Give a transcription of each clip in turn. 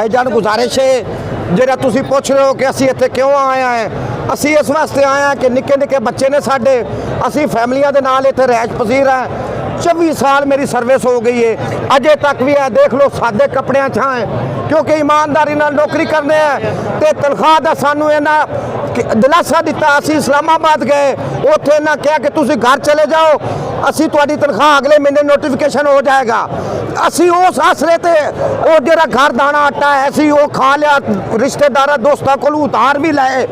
भाईजान गुजारिश है जेड़ा तुसी पूछ रहे हो कि असी इत्थे क्यों आए हैं, असी इस वास्ते आए हैं कि निक्के निक्के बच्चे ने साडे, असी फैमिलियां दे नाल इत्थे रैश पसीर है। 24 साल मेरी सर्विस हो गई है, अजे तक भी है देख लो सादे कपड़ियां च है, क्योंकि ईमानदारी नाल नौकरी करने हैं ते तनख्वाह दा सानू इन्हां दिलासा दिता। असी इस्लामाबाद गए, उत्थे इन्हां कहा कि तुसी घर चले जाओ, असी तुहाडी तनख्वाह अगले महीने नोटिफिकेशन हो जाएगा। असी उस आसरे ते वो जेड़ा घर दाना आटा है असी वो खा लिया, रिश्तेदार दोस्तों को उधार भी लाए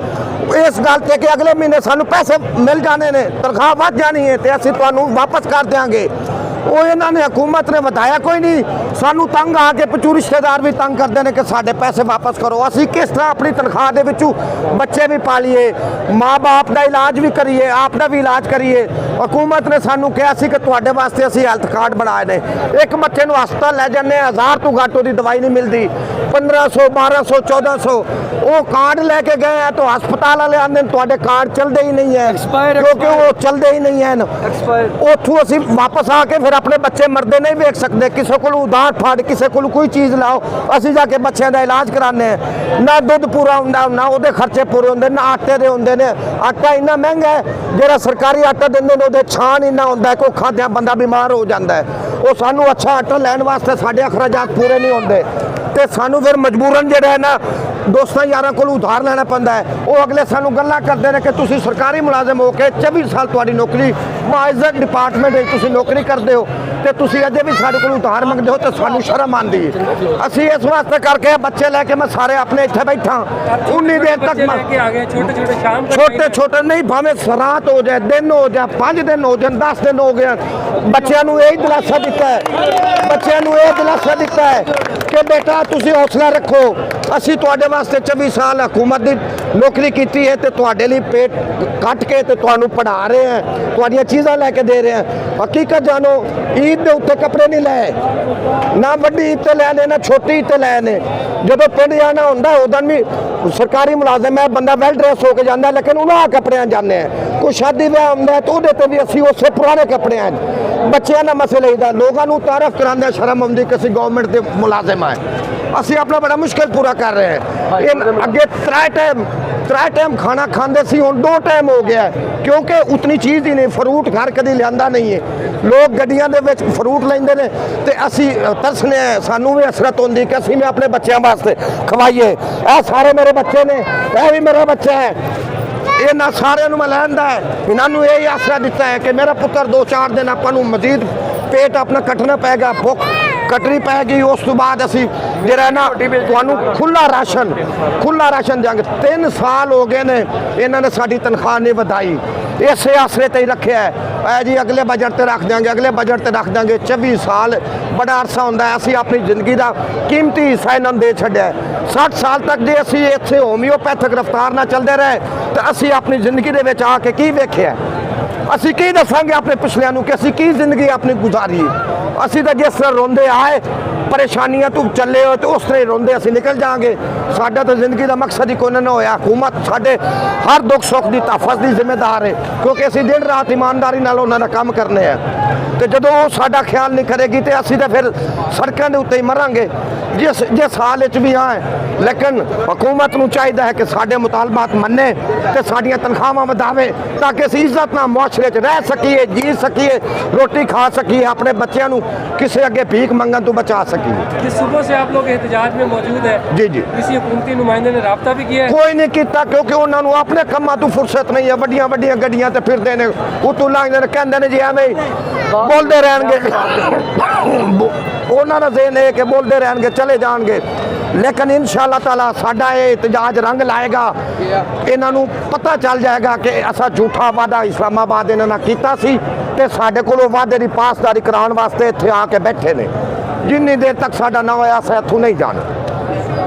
इस गल ते कि अगले महीने सानू पैसे मिल जाने ने, तनख्वाह वध जानी है ते असी तुहानू वापस कर देंगे। वो इन्होंने हुकूमत ने बताया कोई नहीं, सानू तंग आके पचू रिश्तेदार भी तंग करते हैं कि साढ़े पैसे वापस करो। असी किस तरह अपनी तनख्वाह के विचों बच्चे भी पालीए, माँ बाप का इलाज भी करिए, आपका भी इलाज करिए। हुकूमत ने सानू कहा कि तुहाडे वास्ते असी हैल्थ कार्ड बनाए ने, एक बच्चे को हस्पताल लै जाने 1000 तो घट उसकी दवाई नहीं मिलती, 1500 1200 1400 वो कार्ड लैके गए हैं तो हस्पताल वाले आते तुहाडे कार्ड चलते ही नहीं है, क्योंकि वो चलते ही नहीं है। उतों असी वापस आके फिर अपने बच्चे मरदे नहीं वेख सकते, किसी को उधार फाड़ किसी को कोई चीज़ लाओ, असी जाके बच्चों का इलाज कराने हैं, ना दुध पूरा होंदा ना वो खर्चे पूरे होंगे, ना आटे दे होंगे ने। आटा इन्ना महंगा है, जो सरकारी आटा देंगे वो छान इन्ना होंदा है कि खाद्या बंदा बीमार हो जाता है। वो सानू अच्छा आटा लैन वास्ते साढ़े अखराजात पूरे नहीं होंगे, तो सानू फिर मजबूरन जो है ना दोस्तों यारों को उधार लेना पैंदा है। वो अगले सानू गल्लां करते हैं कि तुसी सरकारी मुलाजिम हो के 24 साल तुहाडी नौकरी मुआवजा डिपार्टमेंट में तुसी नौकरी करते हो तो तुसी अजे भी साढ़े को उधार मंगते हो तो सानू शर्म आती है। असी इस वास्ते करके बच्चे लैके मैं सारे अपने इत्थे बैठा उन्नी देर तक छोटे छोटे नहीं भावें रात हो जाए दिन हो जाए 5 दिन हो जाए 10 दिन हो गए, बच्चों को यही दिलासा दिता है, बच्चों को यह दिलासा दिता है कि बेटा तुसी हौसला रखो, असी तुहाडे वास्ते 24 साल हुकूमत की नौकरी की है तो तुहाडे लिए पेट कट के तो तुहानू पढ़ा रहे हैं, तुहाडियां चीज़ां लैके दे रहे हैं। हकीकत जानो ईद के उत्ते कपड़े नहीं लाए, ना वड्डी ईद ते लैने ना छोटी ईद ते लैने। जो पिंड जाना होंदा उदन भी सरकारी मुलाजिम है, बंदा वेल ड्रेस होकर जाता, लेकिन उन्होंने कपड़े जाने हैं। कोई शादी ब्याह होंदा है तो उहदे भी असी उस पुराने कपड़े हैं। बच्चों का मसले इदा लोगों तारफ कराने शर्म आती कि असी गवर्नमेंट के मुलाजिम है, असी अपना बड़ा मुश्किल पूरा कर रहे हैं। अगे 3 टाइम खाना खाते सी, हुण 2 टाइम हो गया है, क्योंकि उतनी चीज़ ही नहीं, फ्रूट घर कभी लिया नहीं है, लोग गड्डियां दे विच फ्रूट लेंदे ने ते असी तरसने, सानू भी हसरत होंदी कि असी भी अपने बच्चों वास्ते खवाइए। ए सारे मेरे बच्चे ने, यह भी मेरा बच्चा है, इन्होंने सारे मैं लैंदा है, इन्होंने यही आसरा दिता है कि मेरा पुत्र 2-4 दिन आपको मजीद पेट अपना कटना पेगा, भुख कटनी पैगी। उस तो बाद असी जरा ना तुहानू खुला राशन देंगे। 3 साल हो गए ने इन्होंने साड़ी तनख्वाह नहीं वधाई, इस आसरे ते ही रखे है जी अगले बजट ते रख देंगे, अगले बजट ते रख देंगे। 24 साल बड़ा अरसा होंदा है, असी अपनी जिंदगी का कीमती हिस्सा इन्होंने दे छड्या है। 60 साल तक जे असी इत्थे होम्योपैथिक रफ्तार ना चलते रहे तो असी अपनी जिंदगी दे विच आके की वेखिया, असी की दसांगे अपने पिछलियां नूं कि असी की जिंदगी अपनी गुजारी। असी तो जिस तरह रोंदे आए परेशानियां तू चले हो तो उस तरह रोंदे असी निकल जाएंगे। साडा तो जिंदगी का मकसद ही कोई ना होया। हुकूमत साडे हर दुख सुख की तहफ़्फ़ुज़ की जिम्मेदार है, क्योंकि असी दिन रात ईमानदारी नाल उन्हां दा काम करने हैं। तो जो वो साडा ख्याल नहीं करेगी तो असी तो फिर सड़कों के उत्ते ही मरांगे जिस हाल भी आए। लेकिन हुकूमत नूं चाहिए है कि साडे मुतालबात मन्ने तो साडियां तनख्वाहां वधावे, ताकि असी इज्जत नाल मुआशरे च रह सकीए, जी सकीए, रोटी खा सकीए, अपने बच्चों को किसी अगे भीख मंगन तो बचा सकीए। जिस सुबह से आप लोग एहतजाज में मौजूद है, जी जी, किसी हुकूमती नुमाइंदे ने राब्ता भी किया है? कोई नहीं किया, क्योंकि उन्होंने अपने कामों तो फुर्सत नहीं है। वड्डियां वड्डियां गड्डियां ते फिरदे ने, उतों लंघदे ने, कहंदे ने जी एवें बोलते रहणगे, उन्होंने ज़हन है कि बोलते रहणगे चले जाएंगे। लेकिन इंशाअल्लाह ताला साडा ये एहतजाज रंग लाएगा, इन्हों पता चल जाएगा कि असा झूठा वादा इस्लामाबाद इन्होंने किया सी ते साडे कोलों वादे की पासदारी कराने वास्ते इत्थे आके बैठे ने। जिन्नी देर तक साडा ना होया असां इत्थों नहीं जाना।